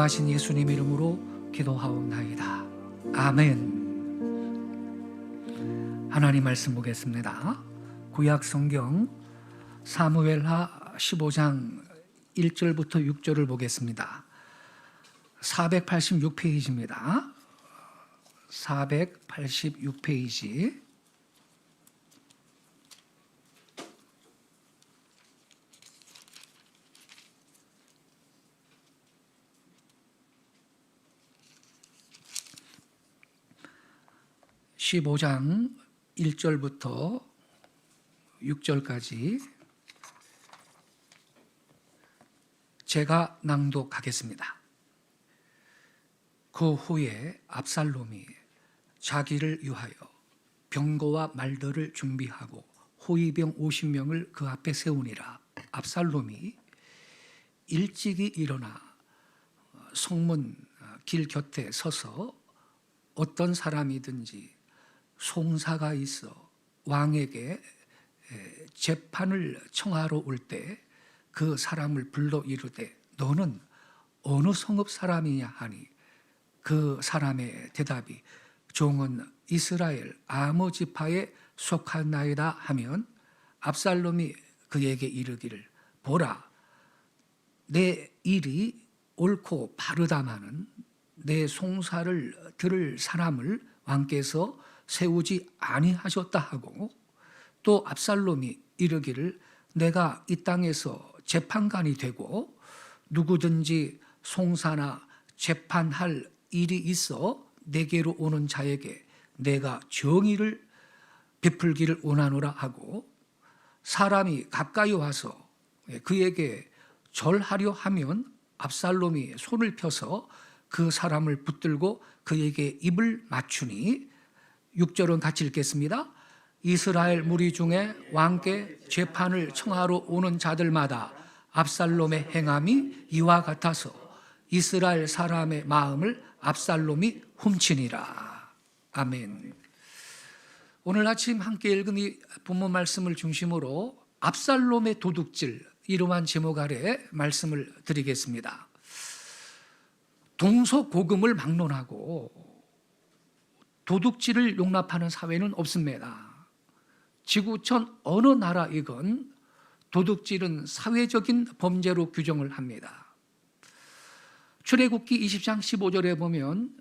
하신 예수님 이름으로 기도하옵나이다. 아멘. 하나님 말씀 보겠습니다. 구약 성경 사무엘하 15장 1절부터 6절을 보겠습니다. 486페이지입니다. 486페이지. (15장) 1절부터 6절까지 제가 낭독하겠습니다. 그 후에 압살롬이 자기를 위하여 병거와 말들을 준비하고 호위병 50명을 그 앞에 세우니라. 압살롬이 일찍이 일어나 성문 길 곁에 서서 어떤 사람이든지 송사가 있어 왕에게 재판을 청하러 올 때 그 사람을 불러 이르되 너는 어느 성읍 사람이냐 하니 그 사람의 대답이 종은 이스라엘 아무 지파에 속하나이다 하면 압살롬이 그에게 이르기를 보라 내 일이 옳고 바르다마는 내 송사를 들을 사람을 왕께서 세우지 아니하셨다 하고 또 압살롬이 이르기를 내가 이 땅에서 재판관이 되고 누구든지 송사나 재판할 일이 있어 내게로 오는 자에게 내가 정의를 베풀기를 원하노라 하고 사람이 가까이 와서 그에게 절하려 하면 압살롬이 손을 펴서 그 사람을 붙들고 그에게 입을 맞추니 6절은 같이 읽겠습니다. 이스라엘 무리 중에 왕께 재판을 청하러 오는 자들마다 압살롬의 행함이 이와 같아서 이스라엘 사람의 마음을 압살롬이 훔치니라. 아멘. 오늘 아침 함께 읽은 이 본문 말씀을 중심으로 압살롬의 도둑질, 이러한 제목 아래 말씀을 드리겠습니다. 동서고금을 막론하고 도둑질을 용납하는 사회는 없습니다. 지구촌 어느 나라이건 도둑질은 사회적인 범죄로 규정을 합니다. 출애굽기 20장 15절에 보면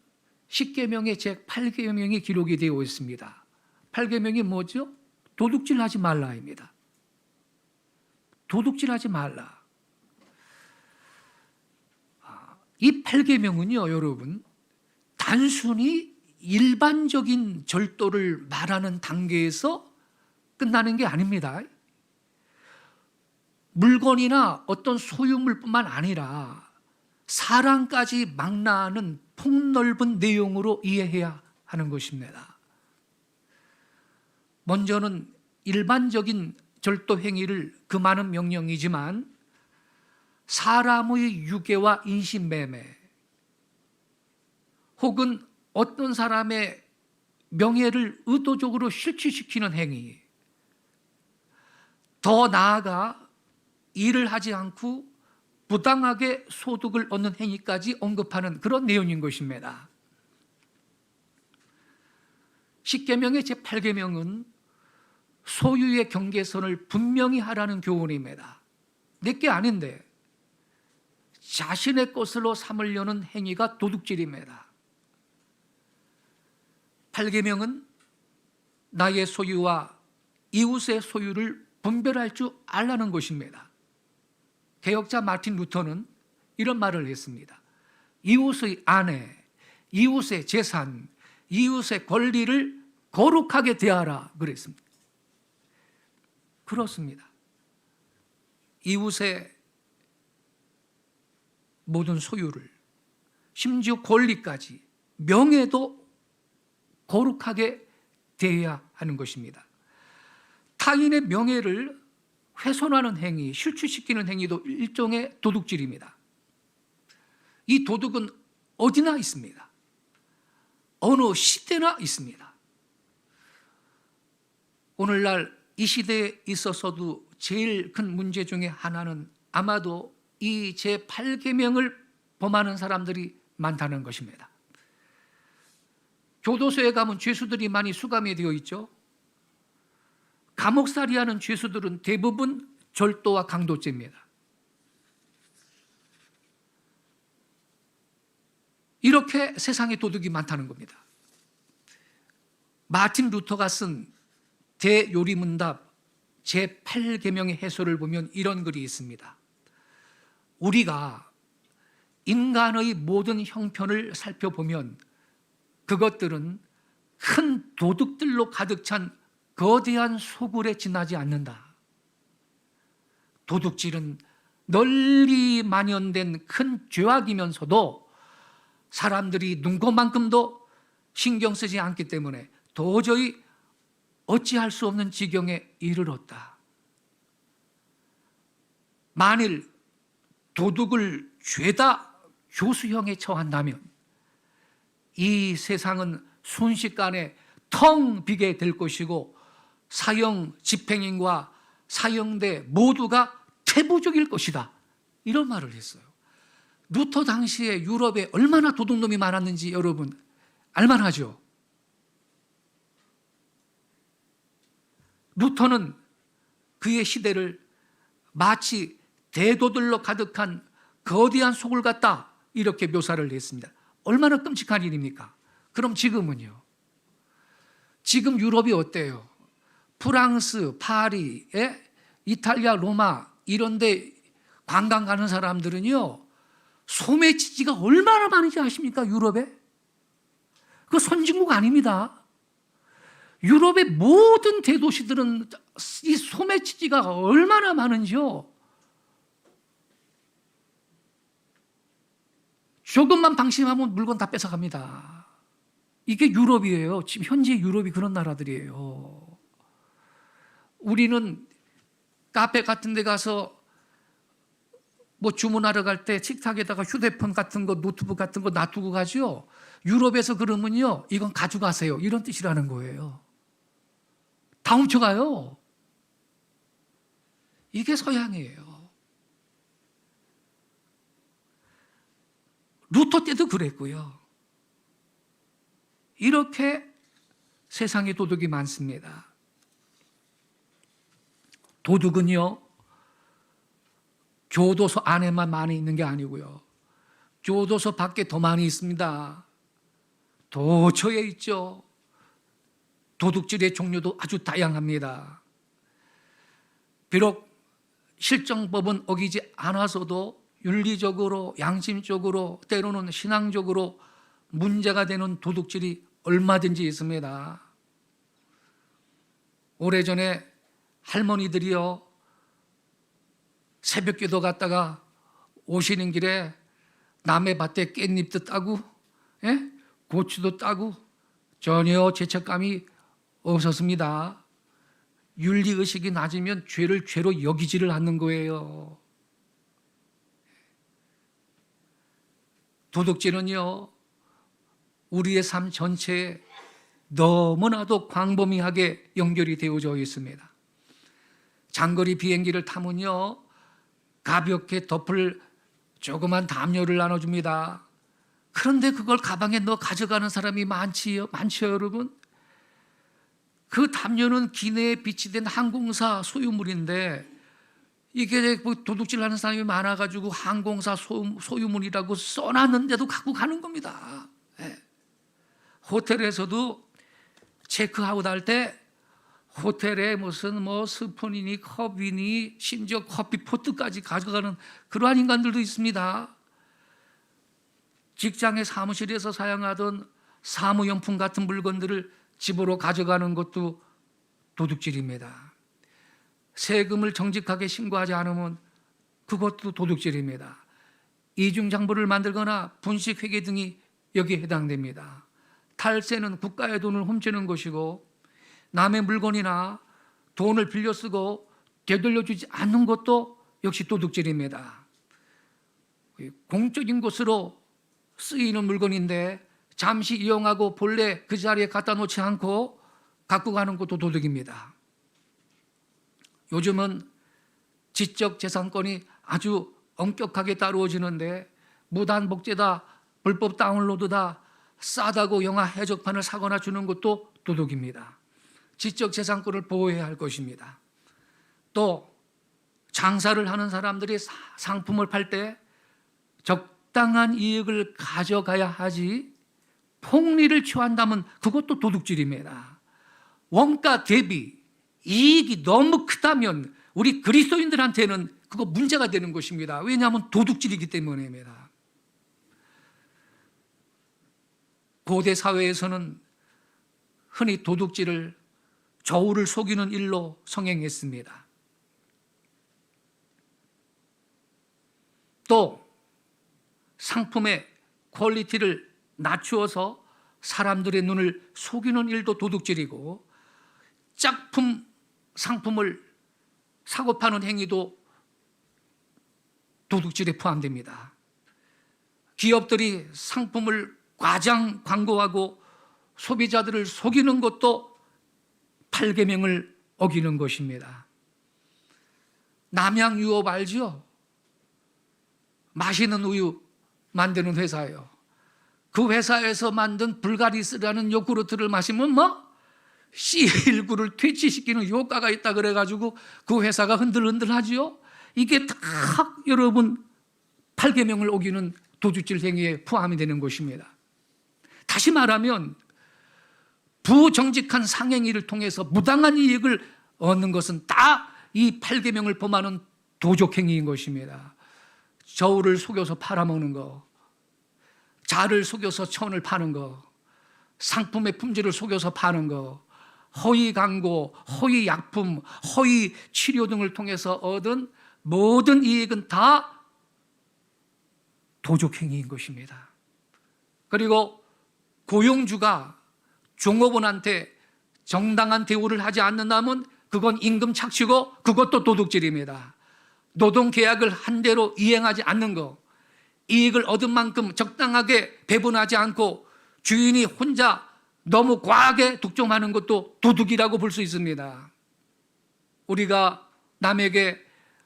10계명의 제8계명이 기록이 되어 있습니다. 8계명이 뭐죠? 도둑질하지 말라입니다. 도둑질하지 말라. 이 8계명은요, 여러분, 단순히 일반적인 절도를 말하는 단계에서 끝나는 게 아닙니다. 물건이나 어떤 소유물뿐만 아니라 사랑까지 망라하는 폭넓은 내용으로 이해해야 하는 것입니다. 먼저는 일반적인 절도 행위를 금하는 명령이지만 사람의 유괴와 인신매매 혹은 어떤 사람의 명예를 의도적으로 실추시키는 행위, 더 나아가 일을 하지 않고 부당하게 소득을 얻는 행위까지 언급하는 그런 내용인 것입니다. 10계명의 제8계명은 소유의 경계선을 분명히 하라는 교훈입니다. 내게 아닌데 자신의 것으로 삼으려는 행위가 도둑질입니다. 8계명은 나의 소유와 이웃의 소유를 분별할 줄 알라는 것입니다. 개혁자 마틴 루터는 이런 말을 했습니다. 이웃의 아내, 이웃의 재산, 이웃의 권리를 거룩하게 대하라 그랬습니다. 그렇습니다. 이웃의 모든 소유를, 심지어 권리까지, 명예도 거룩하게 대해야 하는 것입니다. 타인의 명예를 훼손하는 행위, 실추시키는 행위도 일종의 도둑질입니다. 이 도둑은 어디나 있습니다. 어느 시대나 있습니다. 오늘날 이 시대에 있어서도 제일 큰 문제 중에 하나는 아마도 이 제8계명을 범하는 사람들이 많다는 것입니다. 교도소에 가면 죄수들이 많이 수감이 되어 있죠. 감옥살이하는 죄수들은 대부분 절도와 강도죄입니다. 이렇게 세상에 도둑이 많다는 겁니다. 마틴 루터가 쓴 대요리문답 제8계명의 해설을 보면 이런 글이 있습니다. 우리가 인간의 모든 형편을 살펴보면 그것들은 큰 도둑들로 가득 찬 거대한 소굴에 지나지 않는다. 도둑질은 널리 만연된 큰 죄악이면서도 사람들이 눈곱만큼도 신경 쓰지 않기 때문에 도저히 어찌할 수 없는 지경에 이르렀다. 만일 도둑을 죄다 교수형에 처한다면 이 세상은 순식간에 텅 비게 될 것이고 사형 집행인과 사형대 모두가 태부적일 것이다. 이런 말을 했어요. 루터 당시에 유럽에 얼마나 도둑놈이 많았는지 여러분 알만하죠? 루터는 그의 시대를 마치 대도들로 가득한 거대한 소굴 같다 이렇게 묘사를 했습니다. 얼마나 끔찍한 일입니까? 그럼 지금은요? 지금 유럽이 어때요? 프랑스, 파리, 이탈리아, 로마 이런 데 관광 가는 사람들은요 소매치기가 얼마나 많은지 아십니까? 유럽에? 그거 선진국 아닙니다. 유럽의 모든 대도시들은 이 소매치기가 얼마나 많은지요. 조금만 방심하면 물건 다 뺏어갑니다. 이게 유럽이에요. 지금 현재 유럽이 그런 나라들이에요. 우리는 카페 같은 데 가서 뭐 주문하러 갈 때 식탁에다가 휴대폰 같은 거, 노트북 같은 거 놔두고 가죠. 유럽에서 그러면요, 이건 가져가세요. 이런 뜻이라는 거예요. 다 훔쳐가요. 이게 서양이에요. 루터 때도 그랬고요. 이렇게 세상에 도둑이 많습니다. 도둑은요, 교도소 안에만 많이 있는 게 아니고요. 교도소 밖에 더 많이 있습니다. 도처에 있죠. 도둑질의 종류도 아주 다양합니다. 비록 실정법은 어기지 않아서도 윤리적으로, 양심적으로, 때로는 신앙적으로 문제가 되는 도둑질이 얼마든지 있습니다. 오래전에 할머니들이요, 새벽기도 갔다가 오시는 길에 남의 밭에 깻잎도 따고, 고추도 따고 전혀 죄책감이 없었습니다. 윤리의식이 낮으면 죄를 죄로 여기지를 않는 거예요. 도둑질은요, 우리의 삶 전체에 너무나도 광범위하게 연결이 되어져 있습니다. 장거리 비행기를 타면요, 가볍게 덮을 조그만 담요를 나눠줍니다. 그런데 그걸 가방에 넣어 가져가는 사람이 많죠, 여러분? 그 담요는 기내에 비치된 항공사 소유물인데 이게 뭐 도둑질 하는 사람이 많아가지고 항공사 소유물이라고 써놨는데도 갖고 가는 겁니다. 호텔에서도 체크아웃 할 때 호텔에 무슨 뭐 스푼이니 컵이니 심지어 커피포트까지 가져가는 그러한 인간들도 있습니다. 직장의 사무실에서 사용하던 사무용품 같은 물건들을 집으로 가져가는 것도 도둑질입니다. 세금을 정직하게 신고하지 않으면 그것도 도둑질입니다. 이중장부를 만들거나 분식회계 등이 여기에 해당됩니다. 탈세는 국가의 돈을 훔치는 것이고 남의 물건이나 돈을 빌려 쓰고 되돌려주지 않는 것도 역시 도둑질입니다. 공적인 곳으로 쓰이는 물건인데 잠시 이용하고 본래 그 자리에 갖다 놓지 않고 갖고 가는 것도 도둑입니다. 요즘은 지적 재산권이 아주 엄격하게 다루어지는데 무단 복제다, 불법 다운로드다, 싸다고 영화 해적판을 사거나 주는 것도 도둑입니다. 지적재산권을 보호해야 할 것입니다. 또 장사를 하는 사람들이 상품을 팔 때 적당한 이익을 가져가야 하지 폭리를 취한다면 그것도 도둑질입니다. 원가 대비 이익이 너무 크다면 우리 그리스도인들한테는 그거 문제가 되는 것입니다. 왜냐하면 도둑질이기 때문입니다. 고대 사회에서는 흔히 도둑질을 저울을 속이는 일로 성행했습니다. 또 상품의 퀄리티를 낮추어서 사람들의 눈을 속이는 일도 도둑질이고, 짝품 상품을 사고 파는 행위도 도둑질에 포함됩니다. 기업들이 상품을 과장 광고하고 소비자들을 속이는 것도 8계명을 어기는 것입니다. 남양유업 알죠? 맛있는 우유 만드는 회사예요. 그 회사에서 만든 불가리스라는 요구르트를 마시면 C19를 퇴치시키는 효과가 있다 그래가지고 그 회사가 흔들흔들하지요. 이게 다 여러분 8계명을 어기는 도둑질 행위에 포함이 되는 것입니다. 다시 말하면 부정직한 상행위를 통해서 무당한 이익을 얻는 것은 다 이 8계명을 범하는 도적행위인 것입니다. 저울을 속여서 팔아먹는 거, 자를 속여서 천을 파는 거, 상품의 품질을 속여서 파는 거, 허위 광고, 허위 약품, 허위 치료 등을 통해서 얻은 모든 이익은 다 도적행위인 것입니다. 그리고 고용주가 종업원한테 정당한 대우를 하지 않는다면 그건 임금 착취고 그것도 도둑질입니다. 노동계약을 한 대로 이행하지 않는 거, 이익을 얻은 만큼 적당하게 배분하지 않고 주인이 혼자 너무 과하게 독점하는 것도 도둑이라고 볼 수 있습니다. 우리가 남에게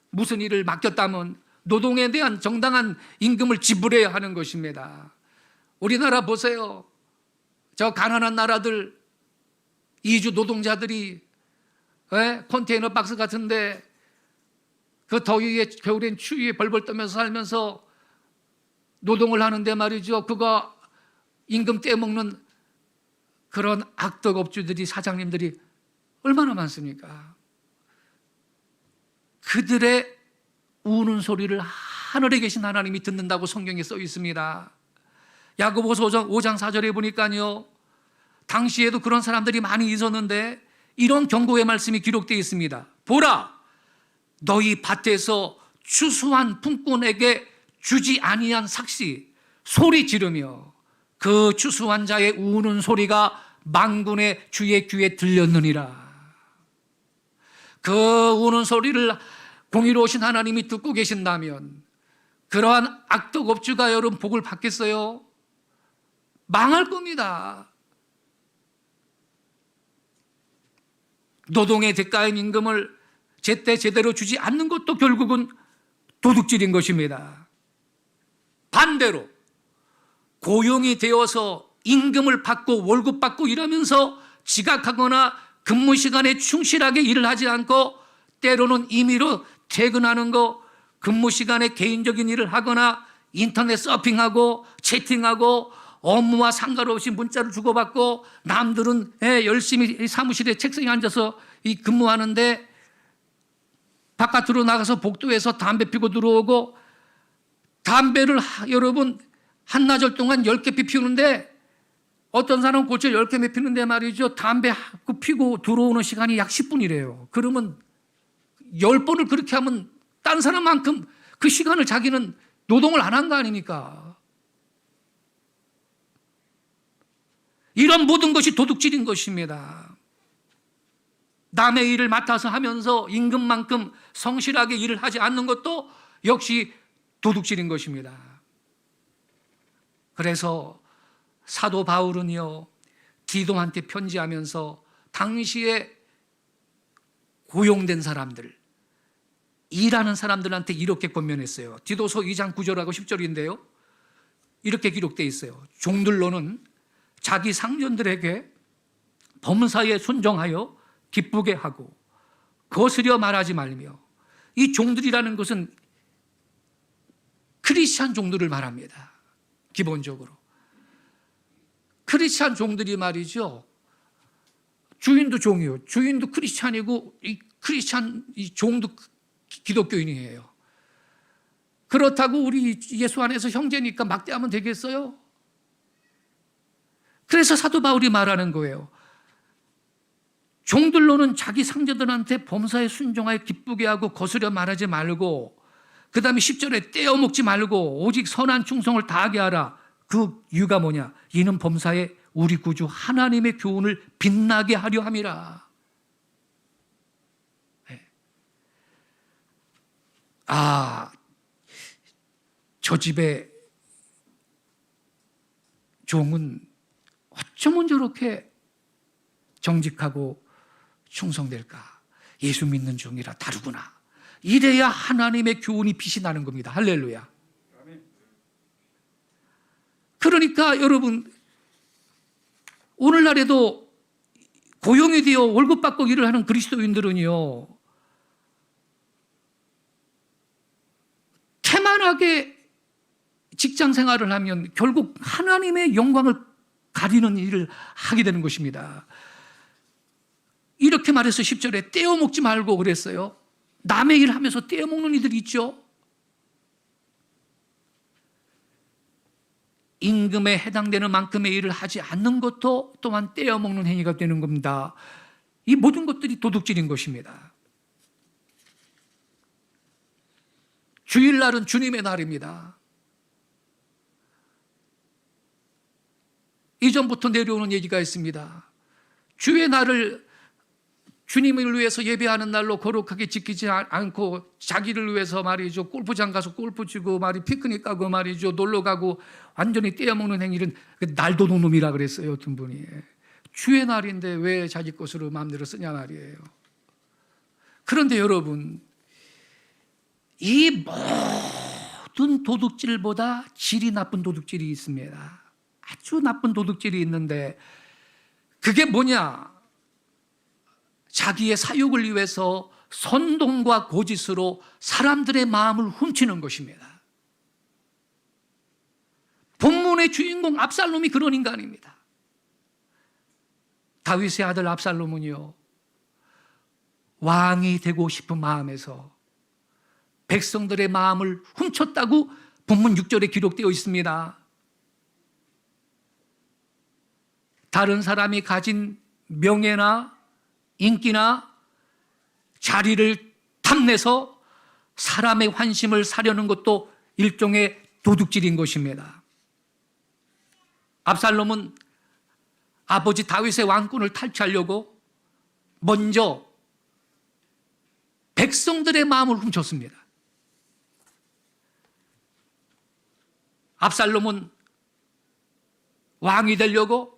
무슨 일을 맡겼다면 노동에 대한 정당한 임금을 지불해야 하는 것입니다. 우리나라 보세요. 저 가난한 나라들 이주 노동자들이 컨테이너 박스 같은데 그 더위에 겨울엔 추위에 벌벌 떠면서 살면서 노동을 하는데 말이죠. 그거 임금 떼먹는 그런 악덕업주들이, 사장님들이 얼마나 많습니까? 그들의 우는 소리를 하늘에 계신 하나님이 듣는다고 성경에 써 있습니다. 야고보서 5장 4절에 보니까요, 당시에도 그런 사람들이 많이 있었는데 이런 경고의 말씀이 기록되어 있습니다. 보라, 너희 밭에서 추수한 품꾼에게 주지 아니한 삭시 소리 지르며 그 추수한 자의 우는 소리가 만군의 주의 귀에 들렸느니라. 그 우는 소리를 공의로우신 하나님이 듣고 계신다면 그러한 악덕업주가 여러분 복을 받겠어요? 망할 겁니다. 노동의 대가인 임금을 제때 제대로 주지 않는 것도 결국은 도둑질인 것입니다. 반대로 고용이 되어서 임금을 받고 월급 받고 이러면서 지각하거나 근무 시간에 충실하게 일을 하지 않고 때로는 임의로 퇴근하는 거, 근무 시간에 개인적인 일을 하거나 인터넷 서핑하고 채팅하고 업무와 상관없이 문자를 주고받고 남들은 열심히 사무실에 책상에 앉아서 근무하는데 바깥으로 나가서 복도에서 담배 피고 들어오고, 담배를 여러분 한나절 동안 10개 피우는데 어떤 사람은 고쳐 10개 피우는데 말이죠, 담배 피고 들어오는 시간이 약 10분이래요. 그러면 10번을 그렇게 하면 딴 사람만큼 그 시간을 자기는 노동을 안 한 거 아닙니까? 이런 모든 것이 도둑질인 것입니다. 남의 일을 맡아서 하면서 임금만큼 성실하게 일을 하지 않는 것도 역시 도둑질인 것입니다. 그래서 사도 바울은요, 디도한테 편지하면서 당시에 고용된 사람들, 일하는 사람들한테 이렇게 권면했어요. 디도서 2장 9절하고 10절인데요. 이렇게 기록되어 있어요. 종들로는 자기 상전들에게 범사에 순종하여 기쁘게 하고 거스려 말하지 말며, 이 종들이라는 것은 크리스찬 종들을 말합니다. 기본적으로 크리스찬 종들이 말이죠, 주인도 종이요, 주인도 크리스찬이고 이 크리스찬 이 종도 기독교인이에요. 그렇다고 우리 예수 안에서 형제니까 막대하면 되겠어요? 그래서 사도 바울이 말하는 거예요. 종들로는 자기 상전들한테 범사에 순종하여 기쁘게 하고 거스려 말하지 말고, 그 다음에 10절에 떼어먹지 말고 오직 선한 충성을 다하게 하라. 그 이유가 뭐냐? 이는 범사에 우리 구주 하나님의 교훈을 빛나게 하려 함이라. 네. 저 집의 종은 어쩌면 저렇게 정직하고 충성될까? 예수 믿는 종이라 다르구나. 이래야 하나님의 교훈이 빛이 나는 겁니다. 할렐루야. 그러니까 여러분, 오늘날에도 고용이 되어 월급 받고 일을 하는 그리스도인들은요, 태만하게 직장 생활을 하면 결국 하나님의 영광을 가리는 일을 하게 되는 것입니다. 이렇게 말해서 10절에 떼어먹지 말고 그랬어요. 남의 일 하면서 떼어먹는 이들이 있죠. 임금에 해당되는 만큼의 일을 하지 않는 것도 또한 떼어먹는 행위가 되는 겁니다. 이 모든 것들이 도둑질인 것입니다. 주일날은 주님의 날입니다. 이전부터 내려오는 얘기가 있습니다. 주의 날을 주님을 위해서 예배하는 날로 거룩하게 지키지 않고 자기를 위해서 말이죠, 골프장 가서 골프 치고 피크닉 가고 말이죠, 놀러 가고 완전히 떼어먹는 행위는 날도둑 놈이라 그랬어요. 어떤 분이. 주의 날인데 왜 자기 것으로 마음대로 쓰냐 말이에요. 그런데 여러분, 이 모든 도둑질보다 질이 나쁜 도둑질이 있습니다. 아주 나쁜 도둑질이 있는데, 그게 뭐냐? 자기의 사욕을 위해서 선동과 거짓으로 사람들의 마음을 훔치는 것입니다. 본문의 주인공 압살롬이 그런 인간입니다. 다윗의 아들 압살롬은요, 왕이 되고 싶은 마음에서 백성들의 마음을 훔쳤다고 본문 6절에 기록되어 있습니다. 다른 사람이 가진 명예나 인기나 자리를 탐내서 사람의 환심을 사려는 것도 일종의 도둑질인 것입니다. 압살롬은 아버지 다윗의 왕권을 탈취하려고 먼저 백성들의 마음을 훔쳤습니다. 압살롬은 왕이 되려고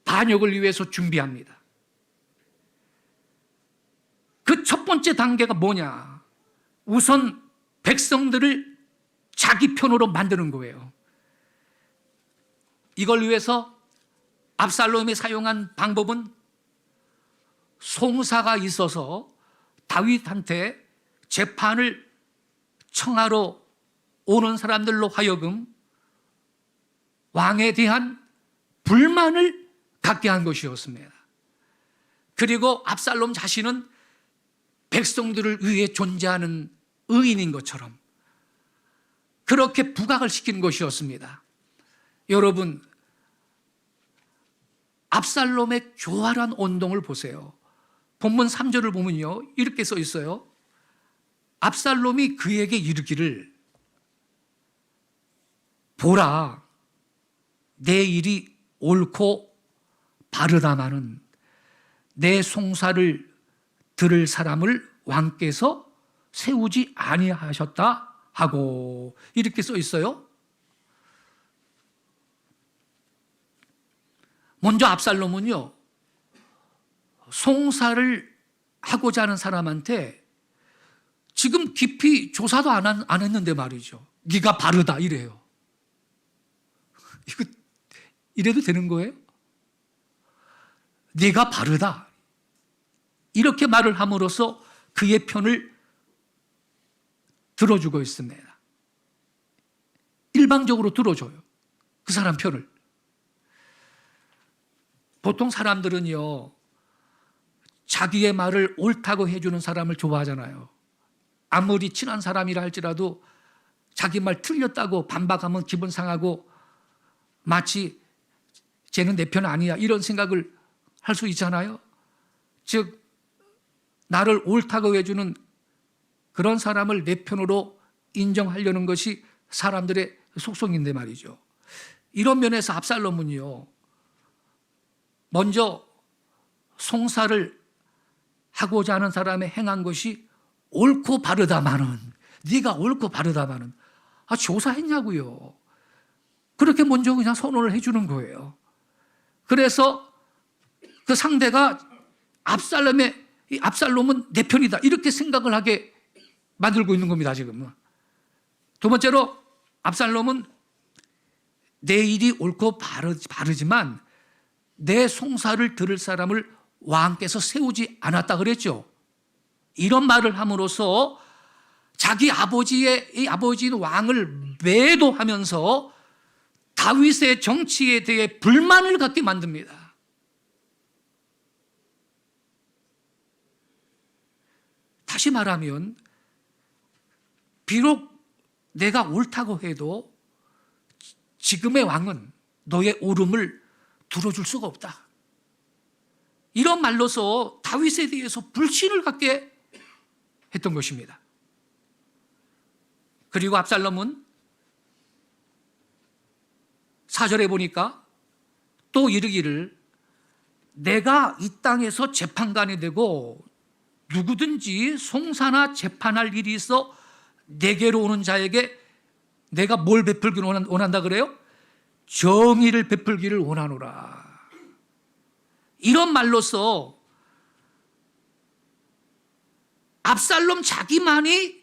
반역을 위해서 준비합니다. 그 첫 번째 단계가 뭐냐? 우선 백성들을 자기 편으로 만드는 거예요. 이걸 위해서 압살롬이 사용한 방법은 송사가 있어서 다윗한테 재판을 청하러 오는 사람들로 하여금 왕에 대한 불만을 갖게 한 것이었습니다. 그리고 압살롬 자신은 백성들을 위해 존재하는 의인인 것처럼 그렇게 부각을 시키는 것이었습니다. 여러분, 압살롬의 교활한 언동을 보세요. 본문 3절을 보면요, 이렇게 써 있어요. 압살롬이 그에게 이르기를, 보라, 내 일이 옳고 바르다마는 내 송사를 들을 사람을 왕께서 세우지 아니하셨다 하고, 이렇게 써 있어요. 먼저 압살롬은요, 송사를 하고자 하는 사람한테 지금 깊이 조사도 안 했는데 말이죠, 네가 바르다 이래요. 이거 이래도 되는 거예요? 네가 바르다. 이렇게 말을 함으로써 그의 편을 들어주고 있습니다. 일방적으로 들어줘요. 그 사람 편을. 보통 사람들은요, 자기의 말을 옳다고 해주는 사람을 좋아하잖아요. 아무리 친한 사람이라 할지라도 자기 말 틀렸다고 반박하면 기분 상하고 마치 쟤는 내 편 아니야 이런 생각을 할 수 있잖아요. 즉 나를 옳다고 해주는 그런 사람을 내 편으로 인정하려는 것이 사람들의 속성인데 말이죠. 이런 면에서 압살롬은요, 먼저 송사를 하고자 하는 사람의 행한 것이 옳고 바르다마는, 네가 옳고 바르다마는, 조사했냐고요. 그렇게 먼저 그냥 선언을 해주는 거예요. 그래서 그 상대가 압살롬은 내 편이다 이렇게 생각을 하게 만들고 있는 겁니다. 지금 두 번째로, 압살롬은 내 일이 옳고 바르지만 내 송사를 들을 사람을 왕께서 세우지 않았다 그랬죠. 이런 말을 함으로써 자기 아버지인 왕을 매도하면서 다윗의 정치에 대해 불만을 갖게 만듭니다. 다시 말하면 비록 내가 옳다고 해도 지금의 왕은 너의 옳음을 들어줄 수가 없다. 이런 말로서 다윗에 대해서 불신을 갖게 했던 것입니다. 그리고 압살롬은 4절에 보니까 또 이르기를 내가 이 땅에서 재판관이 되고 누구든지 송사나 재판할 일이 있어 내게로 오는 자에게 내가 뭘 베풀기를 원한다 그래요? 정의를 베풀기를 원하노라. 이런 말로써 압살롬 자기만이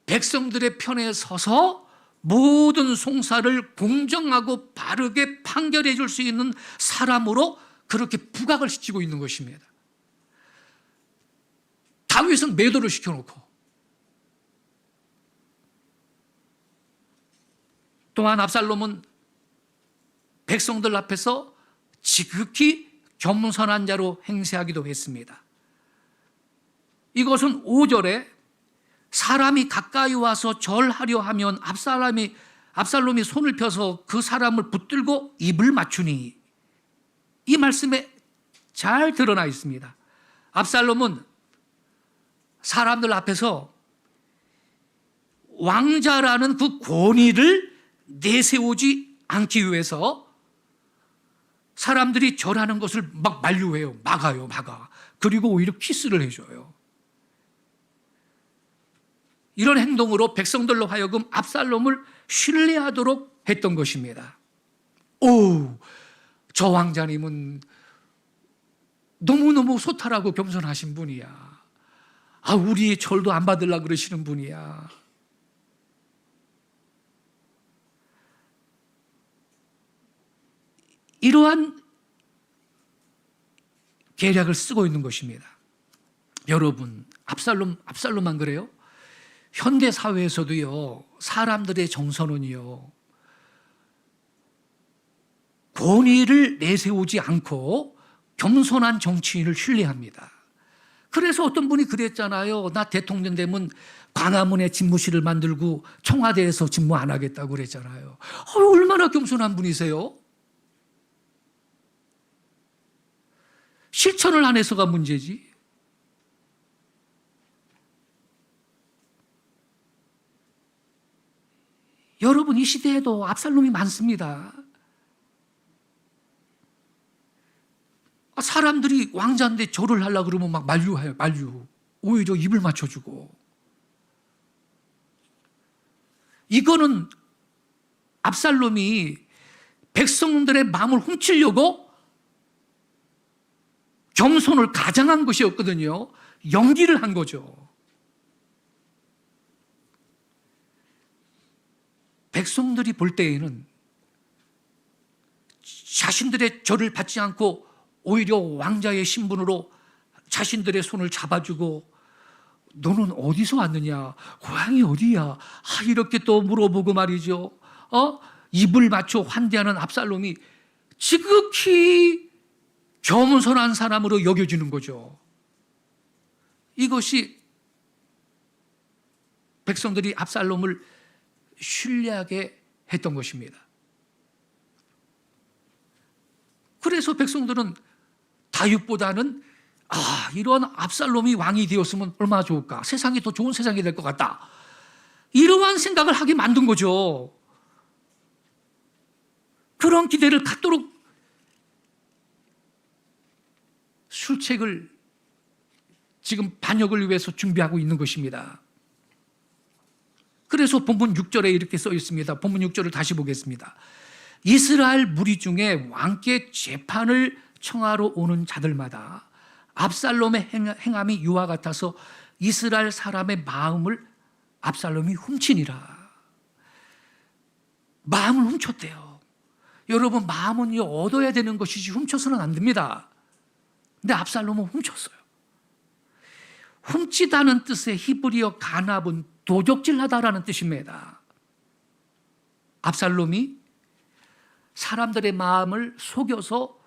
백성들의 편에 서서 모든 송사를 공정하고 바르게 판결해 줄 수 있는 사람으로 그렇게 부각을 시키고 있는 것입니다. 다윗은 매도를 시켜놓고, 또한 압살롬은 백성들 앞에서 지극히 겸손한 자로 행세하기도 했습니다. 이것은 5절에 사람이 가까이 와서 절하려 하면 압살롬이 손을 펴서 그 사람을 붙들고 입을 맞추니, 이 말씀에 잘 드러나 있습니다. 압살롬은 사람들 앞에서 왕자라는 그 권위를 내세우지 않기 위해서 사람들이 절하는 것을 막 만류해요. 막아. 그리고 오히려 키스를 해줘요. 이런 행동으로 백성들로 하여금 압살롬을 신뢰하도록 했던 것입니다. 저 왕자님은 너무너무 소탈하고 겸손하신 분이야. 우리의 절도 안 받으려고 그러시는 분이야. 이러한 계략을 쓰고 있는 것입니다. 여러분, 압살롬만 그래요? 현대 사회에서도요, 사람들의 정서는요, 권위를 내세우지 않고 겸손한 정치인을 신뢰합니다. 그래서 어떤 분이 그랬잖아요. 나 대통령 되면 광화문에 집무실을 만들고 청와대에서 집무 안 하겠다고 그랬잖아요. 얼마나 겸손한 분이세요? 실천을 안 해서가 문제지. 여러분, 이 시대에도 압살롬이 많습니다. 사람들이 왕자인데 절을 하려고 그러면 막 만류해요. 오히려 입을 맞춰주고. 이거는 압살롬이 백성들의 마음을 훔치려고 겸손을 가장한 것이었거든요. 연기를 한 거죠. 백성들이 볼 때에는 자신들의 절을 받지 않고 오히려 왕자의 신분으로 자신들의 손을 잡아주고 너는 어디서 왔느냐? 고향이 어디야? 이렇게 또 물어보고 말이죠. 입을 맞춰 환대하는 압살롬이 지극히 겸손한 사람으로 여겨지는 거죠. 이것이 백성들이 압살롬을 신뢰하게 했던 것입니다. 그래서 백성들은 다윗보다는 이런 압살롬이 왕이 되었으면 얼마나 좋을까? 세상이 더 좋은 세상이 될 것 같다. 이러한 생각을 하게 만든 거죠. 그런 기대를 갖도록 술책을 지금 반역을 위해서 준비하고 있는 것입니다. 그래서 본문 6절에 이렇게 써 있습니다. 본문 6절을 다시 보겠습니다. 이스라엘 무리 중에 왕께 재판을 청하러 오는 자들마다 압살롬의 행함이 이와 같아서 이스라엘 사람의 마음을 압살롬이 훔치니라. 마음을 훔쳤대요. 여러분, 마음은요, 얻어야 되는 것이지 훔쳐서는 안 됩니다. 근데 압살롬은 훔쳤어요. 훔치다는 뜻의 히브리어 간합은 도적질하다라는 뜻입니다. 압살롬이 사람들의 마음을 속여서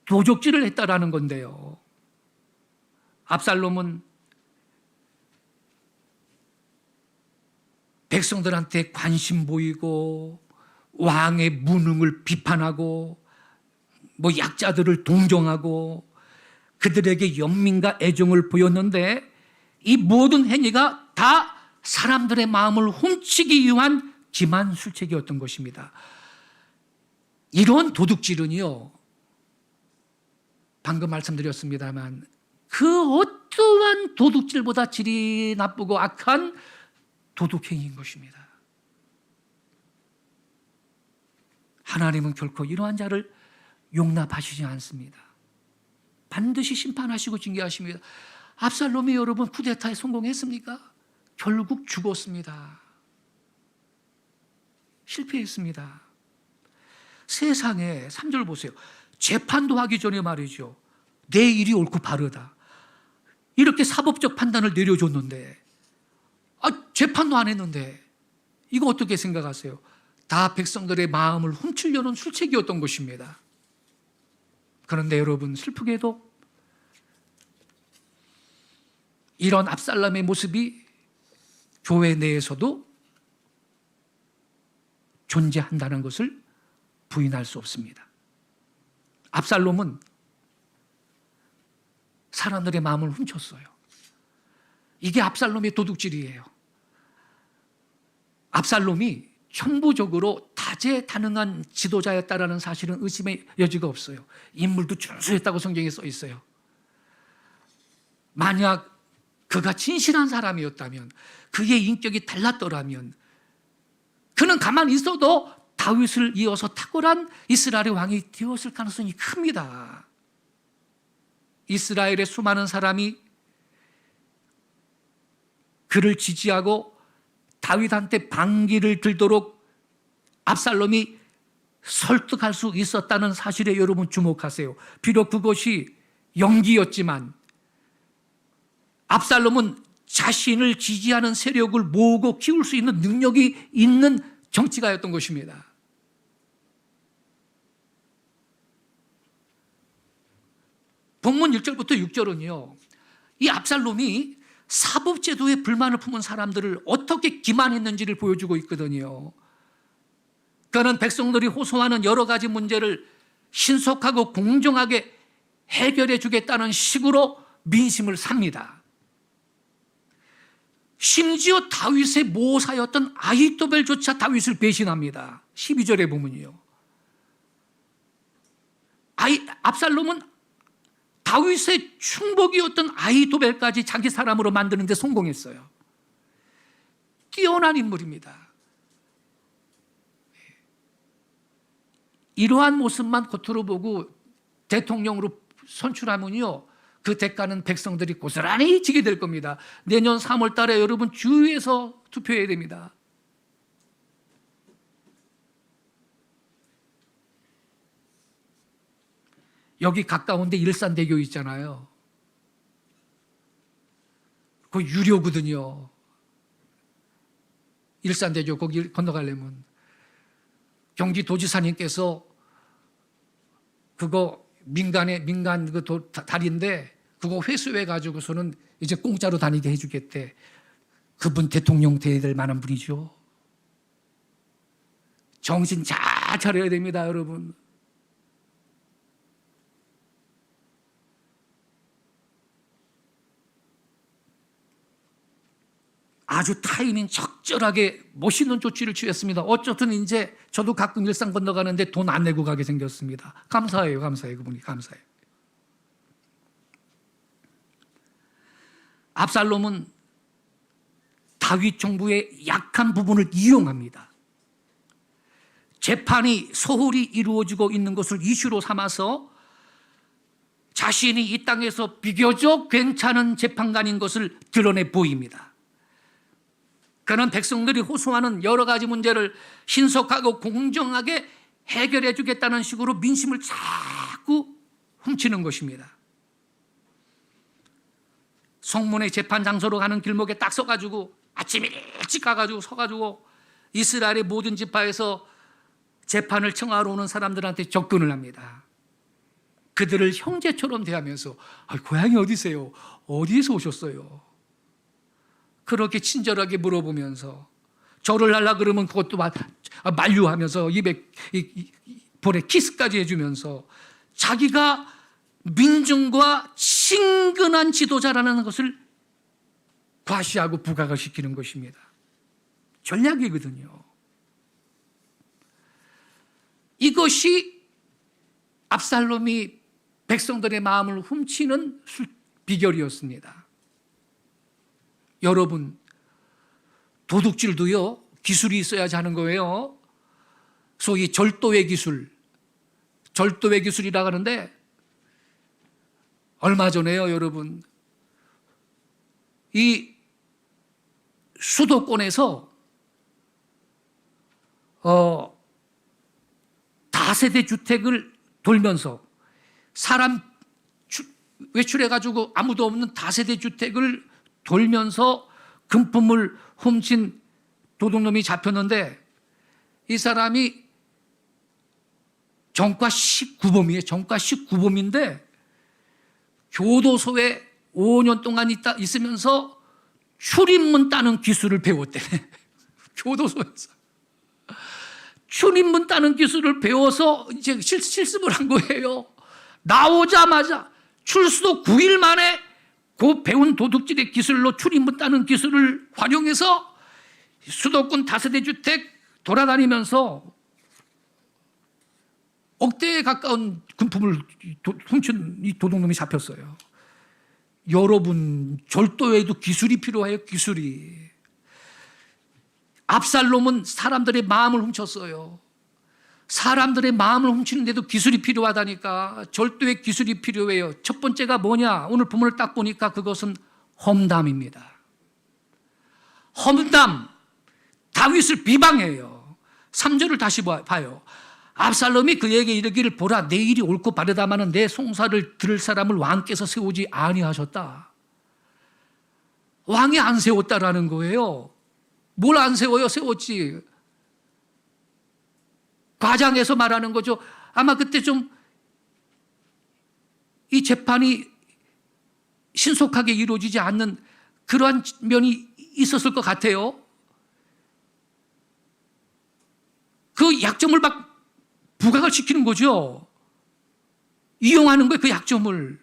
도적질을 했다라는 건데요. 압살롬은 백성들한테 관심 보이고 왕의 무능을 비판하고 약자들을 동정하고 그들에게 연민과 애정을 보였는데 이 모든 행위가 다 사람들의 마음을 훔치기 위한 기만술책이었던 것입니다. 이런 도둑질은요, 방금 말씀드렸습니다만 그 어떠한 도둑질보다 질이 나쁘고 악한 도둑행위인 것입니다. 하나님은 결코 이러한 자를 용납하시지 않습니다. 반드시 심판하시고 징계하십니다. 압살롬이 여러분 쿠데타에 성공했습니까? 결국 죽었습니다. 실패했습니다. 세상에 3절 보세요. 재판도 하기 전에 말이죠. 내 일이 옳고 바르다. 이렇게 사법적 판단을 내려줬는데 재판도 안 했는데 이거 어떻게 생각하세요? 다 백성들의 마음을 훔치려는 술책이었던 것입니다. 그런데 여러분, 슬프게도 이런 압살롬의 모습이 교회 내에서도 존재한다는 것을 부인할 수 없습니다. 압살롬은 사람들의 마음을 훔쳤어요. 이게 압살롬의 도둑질이에요. 압살롬이 천부적으로 다재다능한 지도자였다라는 사실은 의심의 여지가 없어요. 인물도 준수했다고 성경에 써 있어요. 만약 그가 진실한 사람이었다면, 그의 인격이 달랐더라면 그는 가만히 있어도 다윗을 이어서 탁월한 이스라엘의 왕이 되었을 가능성이 큽니다. 이스라엘의 수많은 사람이 그를 지지하고 다윗한테 반기를 들도록 압살롬이 설득할 수 있었다는 사실에 여러분 주목하세요. 비록 그것이 연기였지만 압살롬은 자신을 지지하는 세력을 모으고 키울 수 있는 능력이 있는 정치가였던 것입니다. 본문 1절부터 6절은요, 이 압살롬이 사법제도에 불만을 품은 사람들을 어떻게 기만했는지를 보여주고 있거든요. 그는 백성들이 호소하는 여러 가지 문제를 신속하고 공정하게 해결해 주겠다는 식으로 민심을 삽니다. 심지어 다윗의 모사였던 아히토벨조차 다윗을 배신합니다. 12절에 보면요, 압살롬은 다윗의 충복이었던 아히토벨까지 자기 사람으로 만드는 데 성공했어요. 뛰어난 인물입니다. 이러한 모습만 겉으로 보고 대통령으로 선출하면요, 그 대가는 백성들이 고스란히 지게 될 겁니다. 내년 3월 달에 여러분 주위에서 투표해야 됩니다. 여기 가까운데 일산대교 있잖아요. 그 유료거든요. 일산대교 거기 건너가려면 경기도지사님께서 그거 민간 그 다리인데 그거 회수해 가지고서는 이제 공짜로 다니게 해주겠대. 그분 대통령 돼야 될 만한 분이죠. 정신 잘 차려야 됩니다, 여러분. 아주 타이밍 적절하게 멋있는 조치를 취했습니다. 어쨌든 이제 저도 가끔 일산 건너가는데 돈 안 내고 가게 생겼습니다. 감사해요, 감사해요. 그분이 감사해요. 압살롬은 다윗 정부의 약한 부분을 이용합니다. 재판이 소홀히 이루어지고 있는 것을 이슈로 삼아서 자신이 이 땅에서 비교적 괜찮은 재판관인 것을 드러내 보입니다. 그는 백성들이 호소하는 여러 가지 문제를 신속하고 공정하게 해결해 주겠다는 식으로 민심을 자꾸 훔치는 것입니다. 성문의 재판 장소로 가는 길목에 딱 서가지고 아침 일찍 가가지고 서가지고 이스라엘의 모든 지파에서 재판을 청하러 오는 사람들한테 접근을 합니다. 그들을 형제처럼 대하면서 고향이 어디세요? 어디에서 오셨어요? 그렇게 친절하게 물어보면서 절을 하려 그러면 그것도 만류하면서 입에 볼에 키스까지 해주면서 자기가 민중과 친근한 지도자라는 것을 과시하고 부각을 시키는 것입니다. 전략이거든요. 이것이 압살롬이 백성들의 마음을 훔치는 비결이었습니다. 여러분, 도둑질도요, 기술이 있어야지 하는 거예요. 소위 절도의 기술, 절도의 기술이라고 하는데 얼마 전에요, 여러분, 이 수도권에서 다세대 주택을 돌면서 사람 외출해가지고 아무도 없는 다세대 주택을 돌면서 금품을 훔친 도둑놈이 잡혔는데 이 사람이 정과 19범이에요. 정과 19범인데 교도소에 5년 동안 있으면서 출입문 따는 기술을 배웠대. 교도소에서. 출입문 따는 기술을 배워서 이제 실습을 한 거예요. 나오자마자 출소 9일 만에 그 배운 도둑질의 기술로 출입문 따는 기술을 활용해서 수도권 다세대 주택 돌아다니면서 억대에 가까운 금품을 훔친 이 도둑놈이 잡혔어요. 여러분, 절도에도 기술이 필요해요. 기술이. 압살롬은 사람들의 마음을 훔쳤어요. 사람들의 마음을 훔치는데도 기술이 필요하다니까. 절도의 기술이 필요해요. 첫 번째가 뭐냐? 오늘 본문을 딱 보니까 그것은 험담입니다. 험담, 다윗을 비방해요. 3절을 다시 봐요. 압살롬이 그에게 이르기를 보라, 내 일이 옳고 바르다마는 내 송사를 들을 사람을 왕께서 세우지 아니하셨다. 왕이 안 세웠다라는 거예요. 뭘 안 세워요? 세웠지. 과장해서 말하는 거죠. 아마 그때 좀 이 재판이 신속하게 이루어지지 않는 그러한 면이 있었을 것 같아요. 그 약점을 막 부각을 시키는 거죠. 이용하는 거예요, 그 약점을.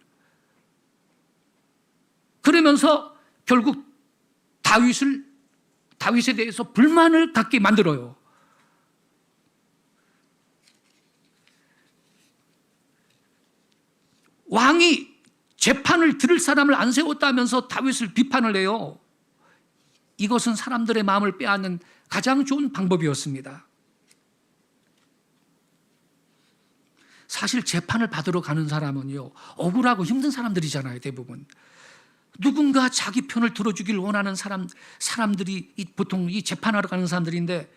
그러면서 결국 다윗에 대해서 불만을 갖게 만들어요. 왕이 재판을 들을 사람을 안 세웠다면서 다윗을 비판을 해요. 이것은 사람들의 마음을 빼앗는 가장 좋은 방법이었습니다. 사실 재판을 받으러 가는 사람은요, 억울하고 힘든 사람들이잖아요, 대부분. 누군가 자기 편을 들어주길 원하는 사람들이 보통 이 재판하러 가는 사람들인데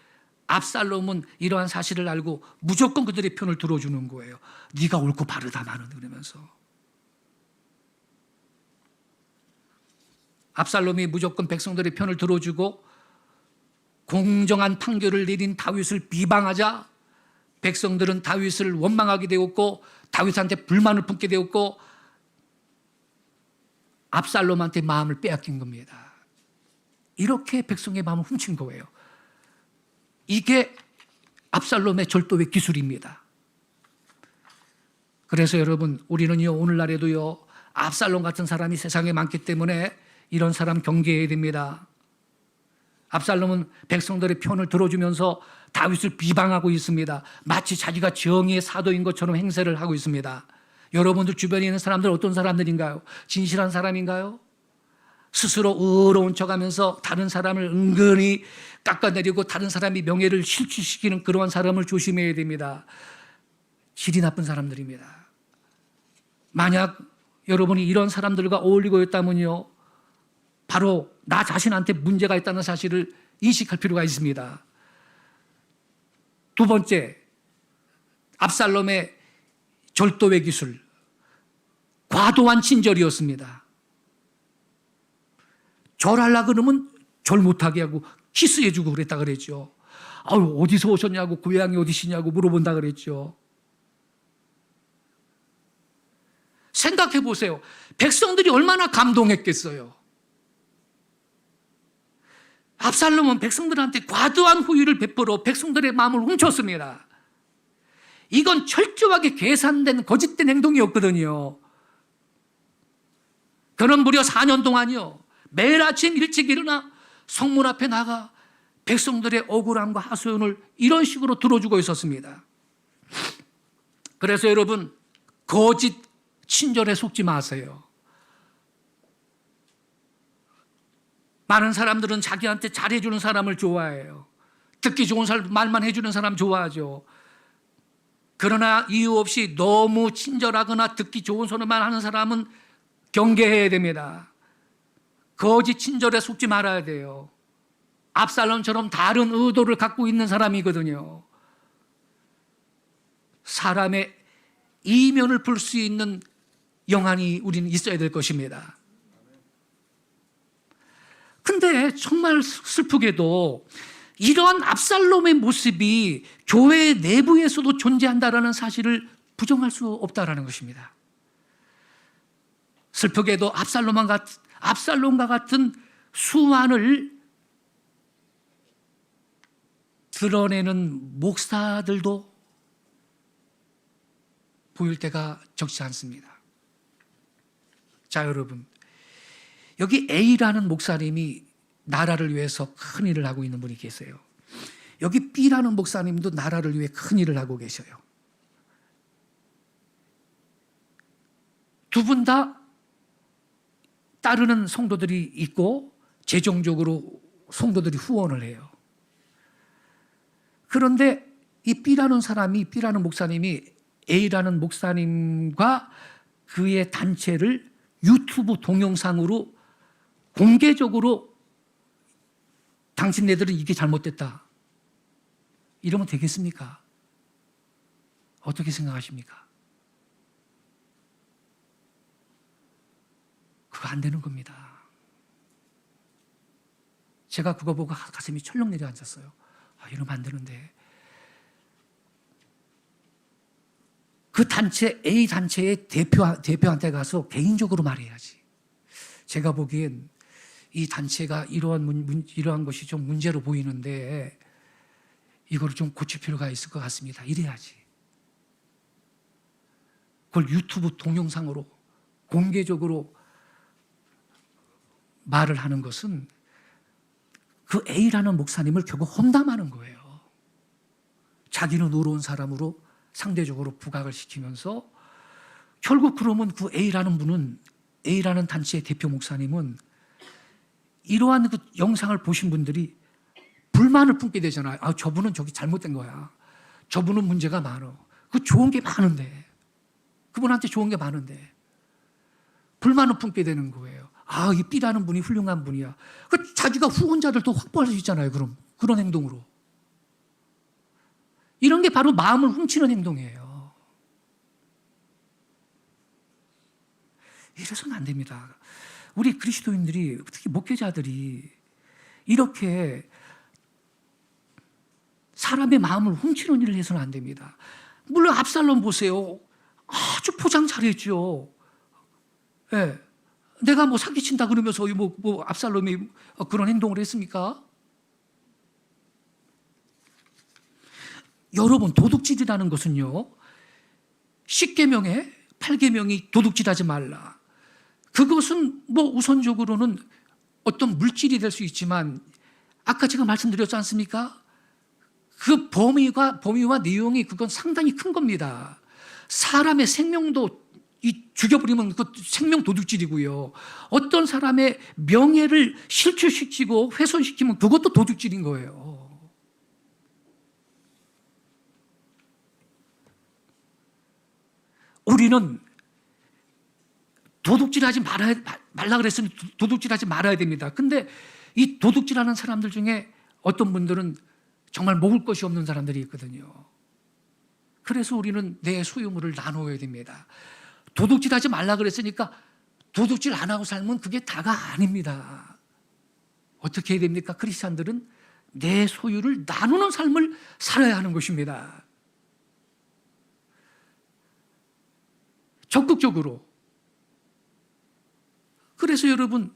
압살롬은 이러한 사실을 알고 무조건 그들의 편을 들어주는 거예요. 네가 옳고 바르다 나는 그러면서. 압살롬이 무조건 백성들의 편을 들어주고 공정한 판결을 내린 다윗을 비방하자 백성들은 다윗을 원망하게 되었고 다윗한테 불만을 품게 되었고 압살롬한테 마음을 빼앗긴 겁니다. 이렇게 백성의 마음을 훔친 거예요. 이게 압살롬의 절도의 기술입니다. 그래서 여러분 우리는요 오늘날에도요 압살롬 같은 사람이 세상에 많기 때문에 이런 사람 경계해야 됩니다. 압살롬은 백성들의 편을 들어주면서 다윗을 비방하고 있습니다. 마치 자기가 정의의 사도인 것처럼 행세를 하고 있습니다. 여러분들 주변에 있는 사람들 어떤 사람들인가요? 진실한 사람인가요? 스스로 의로운 척하면서 다른 사람을 은근히 깎아내리고 다른 사람이 명예를 실추시키는 그러한 사람을 조심해야 됩니다. 질이 나쁜 사람들입니다. 만약 여러분이 이런 사람들과 어울리고 있다면요 바로 나 자신한테 문제가 있다는 사실을 인식할 필요가 있습니다. 두 번째, 압살롬의 절도의 기술, 과도한 친절이었습니다. 절하려 그러면 절 못하게 하고 키스해주고 그랬다 그랬죠. 아유, 어디서 오셨냐고, 고향이 어디시냐고 물어본다 그랬죠. 생각해 보세요. 백성들이 얼마나 감동했겠어요. 압살롬은 백성들한테 과도한 후의를 베풀어 백성들의 마음을 훔쳤습니다. 이건 철저하게 계산된 거짓된 행동이었거든요. 그는 무려 4년 동안요 매일 아침 일찍 일어나 성문 앞에 나가 백성들의 억울함과 하소연을 이런 식으로 들어주고 있었습니다. 그래서 여러분 거짓 친절에 속지 마세요. 많은 사람들은 자기한테 잘해주는 사람을 좋아해요. 듣기 좋은 말만 해주는 사람 좋아하죠. 그러나 이유 없이 너무 친절하거나 듣기 좋은 소리만 하는 사람은 경계해야 됩니다. 거짓 친절에 속지 말아야 돼요. 압살롬처럼 다른 의도를 갖고 있는 사람이거든요. 사람의 이면을 볼 수 있는 영안이 우리는 있어야 될 것입니다. 근데 정말 슬프게도 이러한 압살롬의 모습이 교회 내부에서도 존재한다는 사실을 부정할 수 없다는 것입니다. 슬프게도 압살롬과 같은 수완을 드러내는 목사들도 보일 때가 적지 않습니다. 자, 여러분. 여기 A라는 목사님이 나라를 위해서 큰 일을 하고 있는 분이 계세요. 여기 B라는 목사님도 나라를 위해 큰 일을 하고 계셔요. 두 분 다 따르는 성도들이 있고 재정적으로 성도들이 후원을 해요. 그런데 이 B라는 목사님이 A라는 목사님과 그의 단체를 유튜브 동영상으로 공개적으로 당신네들은 이게 잘못됐다 이러면 되겠습니까? 어떻게 생각하십니까? 그거 안 되는 겁니다. 제가 그거 보고 가슴이 철렁 내려앉았어요. 이러면 안 되는데. 그 단체 A 단체의 대표한테 가서 개인적으로 말해야지. 제가 보기엔 이 단체가 이러한 것이 좀 문제로 보이는데 이거를 좀 고칠 필요가 있을 것 같습니다. 이래야지. 그걸 유튜브 동영상으로 공개적으로 말을 하는 것은 그 A라는 목사님을 결국 험담하는 거예요. 자기는 의로운 사람으로 상대적으로 부각을 시키면서 결국 그러면 그 A라는 단체의 대표 목사님은 이러한 그 영상을 보신 분들이 불만을 품게 되잖아요. 저분은 저기 잘못된 거야. 저분은 문제가 많어. 그 좋은 게 많은데. 그분한테 좋은 게 많은데. 불만을 품게 되는 거예요. 이 B라는 분이 훌륭한 분이야. 자기가 후원자들도 확보할 수 있잖아요. 그럼 그런 행동으로. 이런 게 바로 마음을 훔치는 행동이에요. 이래서는 안 됩니다. 우리 그리스도인들이, 특히 목회자들이 이렇게 사람의 마음을 훔치는 일을 해서는 안 됩니다. 물론 압살롬 보세요. 아주 포장 잘했죠. 예. 내가 뭐 사기친다 그러면서 뭐 압살롬이 그런 행동을 했습니까? 여러분, 도둑질이라는 것은요, 10계명에 8계명이 도둑질하지 말라. 그것은 뭐 우선적으로는 어떤 물질이 될 수 있지만, 아까 제가 말씀드렸지 않습니까? 그 범위와 내용이 그건 상당히 큰 겁니다. 사람의 생명도 죽여버리면 그 생명 도둑질이고요. 어떤 사람의 명예를 실추시키고 훼손시키면 그것도 도둑질인 거예요. 우리는 도둑질하지 말라 그랬으니 도둑질하지 말아야 됩니다. 근데 이 도둑질하는 사람들 중에 어떤 분들은 정말 먹을 것이 없는 사람들이 있거든요. 그래서 우리는 내 소유물을 나눠야 됩니다. 도둑질하지 말라 그랬으니까 도둑질 안 하고 살면 그게 다가 아닙니다. 어떻게 해야 됩니까? 크리스찬들은 내 소유를 나누는 삶을 살아야 하는 것입니다. 적극적으로. 그래서 여러분,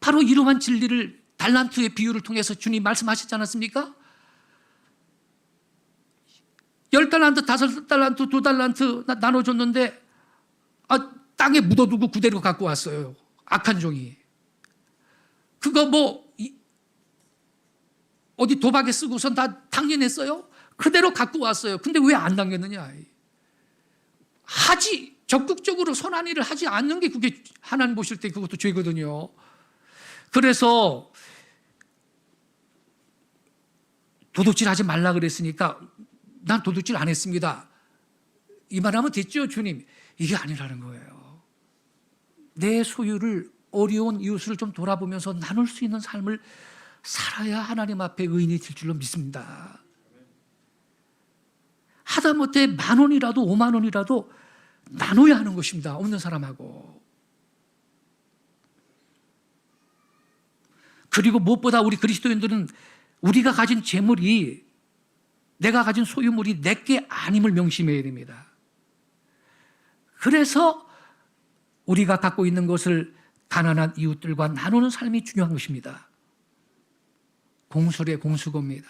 바로 이러한 진리를 달란트의 비유를 통해서 주님 말씀하시지 않았습니까? 10달란트, 5달란트, 2달란트 나눠줬는데 땅에 묻어두고 그대로 갖고 왔어요. 악한 종이. 그거 뭐 어디 도박에 쓰고선 다 당연했어요? 그대로 갖고 왔어요. 근데 왜 안 당겼느냐? 적극적으로 선한 일을 하지 않는 게 그게 하나님 보실 때 그것도 죄거든요. 그래서 도둑질 하지 말라 그랬으니까 난 도둑질 안 했습니다. 이 말하면 됐죠, 주님? 이게 아니라는 거예요. 내 소유를 어려운 이웃을 좀 돌아보면서 나눌 수 있는 삶을 살아야 하나님 앞에 의인이 될 줄로 믿습니다. 하다못해 10,000원이라도 50,000원이라도 나눠야 하는 것입니다. 없는 사람하고. 그리고 무엇보다 우리 그리스도인들은 우리가 가진 재물이, 내가 가진 소유물이 내게 아님을 명심해야 됩니다. 그래서 우리가 갖고 있는 것을 가난한 이웃들과 나누는 삶이 중요한 것입니다. 공술의 공수고입니다.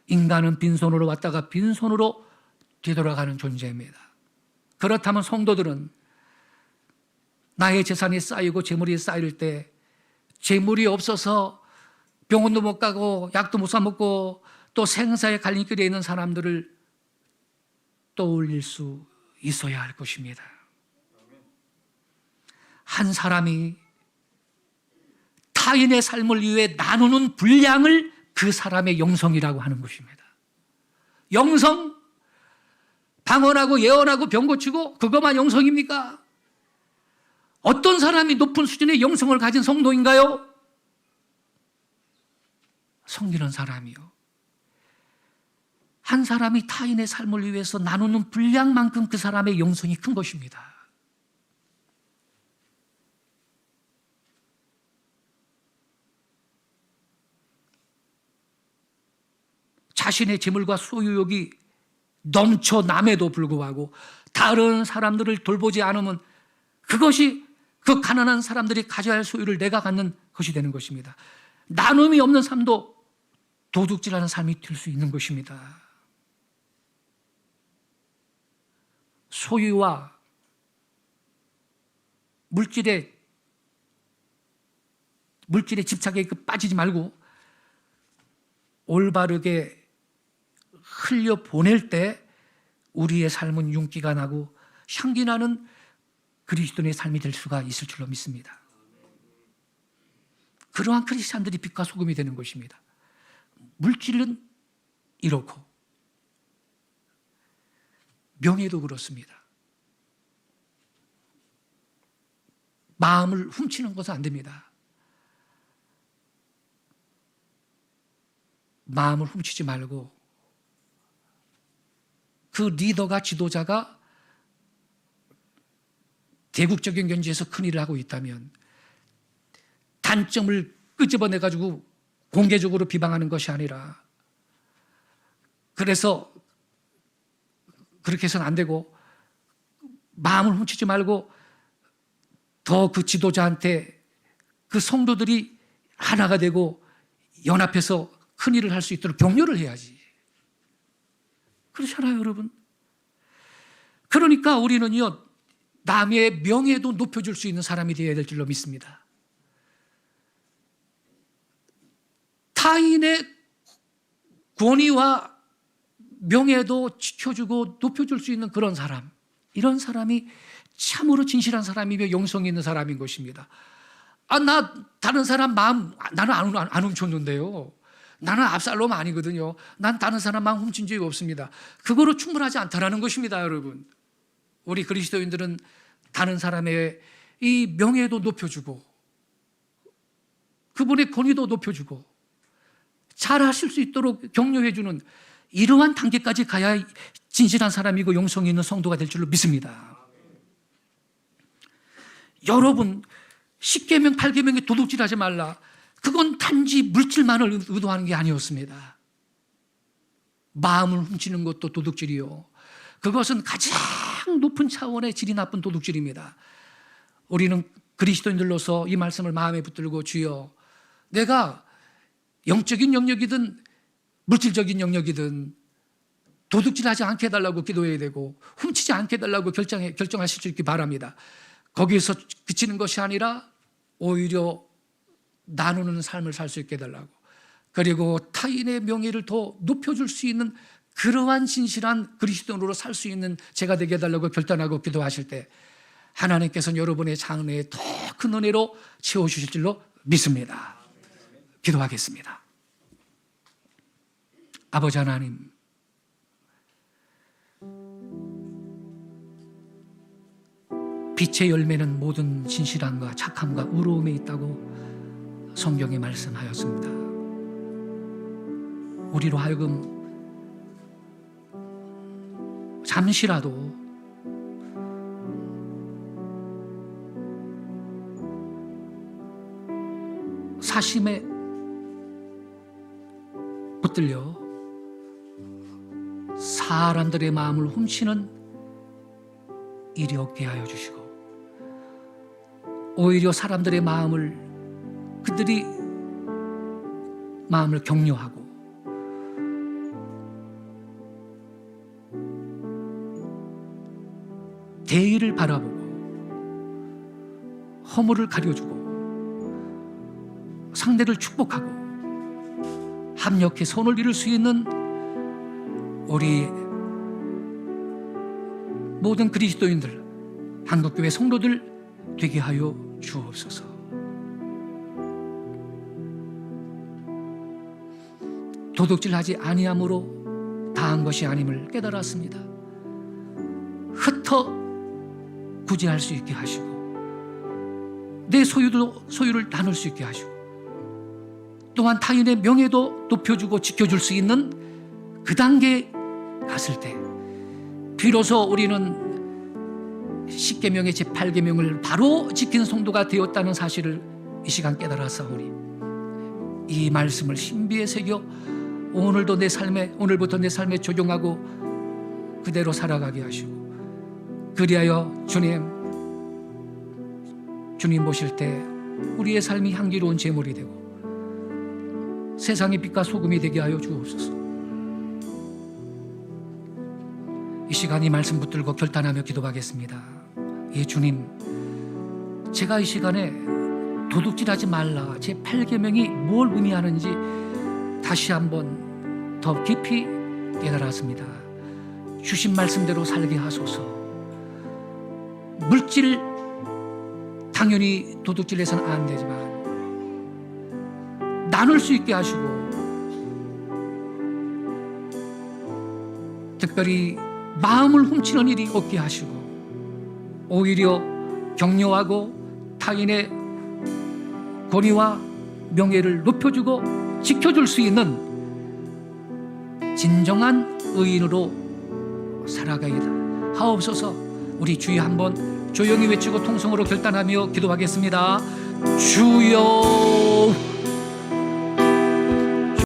인간은 빈손으로 왔다가 빈손으로 되돌아가는 존재입니다. 그렇다면 성도들은 나의 재산이 쌓이고 재물이 쌓일 때 재물이 없어서 병원도 못 가고 약도 못 사 먹고 또 생사의 갈림길에 있는 사람들을 떠올릴 수 있어야 할 것입니다. 한 사람이 타인의 삶을 위해 나누는 분량을 그 사람의 영성이라고 하는 것입니다. 영성? 방언하고 예언하고 병 고치고 그것만 영성입니까? 어떤 사람이 높은 수준의 영성을 가진 성도인가요? 섬기는 사람이요. 한 사람이 타인의 삶을 위해서 나누는 분량만큼 그 사람의 영성이 큰 것입니다. 자신의 재물과 소유욕이 넘쳐남에도 불구하고 다른 사람들을 돌보지 않으면 그것이 그 가난한 사람들이 가져야 할 소유를 내가 갖는 것이 되는 것입니다. 나눔이 없는 삶도 도둑질하는 삶이 될 수 있는 것입니다. 소유와 물질에 집착에 빠지지 말고 올바르게 흘려보낼 때 우리의 삶은 윤기가 나고 향기 나는 그리스도인의 삶이 될 수가 있을 줄로 믿습니다. 그러한 크리스찬들이 빛과 소금이 되는 것입니다. 물질은 이렇고 명예도 그렇습니다. 마음을 훔치는 것은 안 됩니다. 마음을 훔치지 말고 그 리더가, 지도자가 대국적인 견지에서 큰일을 하고 있다면 단점을 끄집어내가지고 공개적으로 비방하는 것이 아니라, 그래서 그렇게 해서는 안 되고 마음을 훔치지 말고 더 그 지도자한테 그 성도들이 하나가 되고 연합해서 큰일을 할 수 있도록 격려를 해야지. 그렇잖아요, 여러분. 그러니까 우리는요, 남의 명예도 높여줄 수 있는 사람이 되어야 될 줄로 믿습니다. 타인의 권위와 명예도 지켜주고 높여줄 수 있는 그런 사람, 이런 사람이 참으로 진실한 사람이며 영성이 있는 사람인 것입니다. 나 다른 사람 마음 나는 안 훔쳤는데요. 나는 압살롬 아니거든요. 난 다른 사람 마음 훔친 적이 없습니다. 그거로 충분하지 않다라는 것입니다, 여러분. 우리 그리스도인들은 다른 사람의 이 명예도 높여주고 그분의 권위도 높여주고 잘하실 수 있도록 격려해주는 이러한 단계까지 가야 진실한 사람이고 영성이 있는 성도가 될 줄로 믿습니다. 여러분, 10계명, 8계명에 도둑질하지 말라. 그건 단지 물질만을 의도하는 게 아니었습니다. 마음을 훔치는 것도 도둑질이요. 그것은 가장 높은 차원의 질이 나쁜 도둑질입니다. 우리는 그리스도인들로서 이 말씀을 마음에 붙들고, 주여, 내가 영적인 영역이든 물질적인 영역이든 도둑질하지 않게 해달라고 기도해야 되고 훔치지 않게 해달라고 결정하실 수 있기 바랍니다. 거기에서 그치는 것이 아니라 오히려 나누는 삶을 살 수 있게 해달라고, 그리고 타인의 명예를 더 높여줄 수 있는 그러한 진실한 그리스도인으로 살 수 있는 제가 되게 해달라고 결단하고 기도하실 때 하나님께서는 여러분의 장래에 더 큰 은혜로 채워주실 줄로 믿습니다. 기도하겠습니다. 아버지 하나님, 빛의 열매는 모든 진실함과 착함과 의로움에 있다고 성경에 말씀하였습니다. 우리로 하여금 잠시라도 사심에 붙들려 사람들의 마음을 훔치는 일이 없게 하여 주시고, 오히려 사람들의 마음을, 그들이 마음을 격려하고 대의를 바라보고 허물을 가려주고 상대를 축복하고 합력해 손을 이룰 수 있는 우리 모든 그리스도인들, 한국교회 성도들 되게 하여 주옵소서. 도둑질하지 아니함으로 다한 것이 아님을 깨달았습니다. 흩어 구제할 수 있게 하시고 내 소유를 나눌 수 있게 하시고 또한 타인의 명예도 높여주고 지켜줄 수 있는 그 단계에 갔을 때 비로소 우리는 10계명의 제8계명을 바로 지킨 성도가 되었다는 사실을 이 시간 깨달았사오니 이 말씀을 신비에 새겨 오늘부터 내 삶에 적용하고 그대로 살아가게 하시고, 그리하여 주님 보실 때 우리의 삶이 향기로운 제물이 되고 세상의 빛과 소금이 되게 하여 주옵소서. 이 시간 이 말씀 붙들고 결단하며 기도하겠습니다. 예, 주님, 제가 이 시간에 도둑질하지 말라 제8계명이 뭘 의미하는지 다시 한번 더 깊이 깨달았습니다. 주신 말씀대로 살게 하소서. 물질 당연히 도둑질해서는 안 되지만 나눌 수 있게 하시고, 특별히 마음을 훔치는 일이 없게 하시고, 오히려 격려하고 타인의 권위와 명예를 높여주고 지켜줄 수 있는 진정한 의인으로 살아가이다 하옵소서. 우리 주여 한번 조용히 외치고 통성으로 결단하며 기도하겠습니다. 주여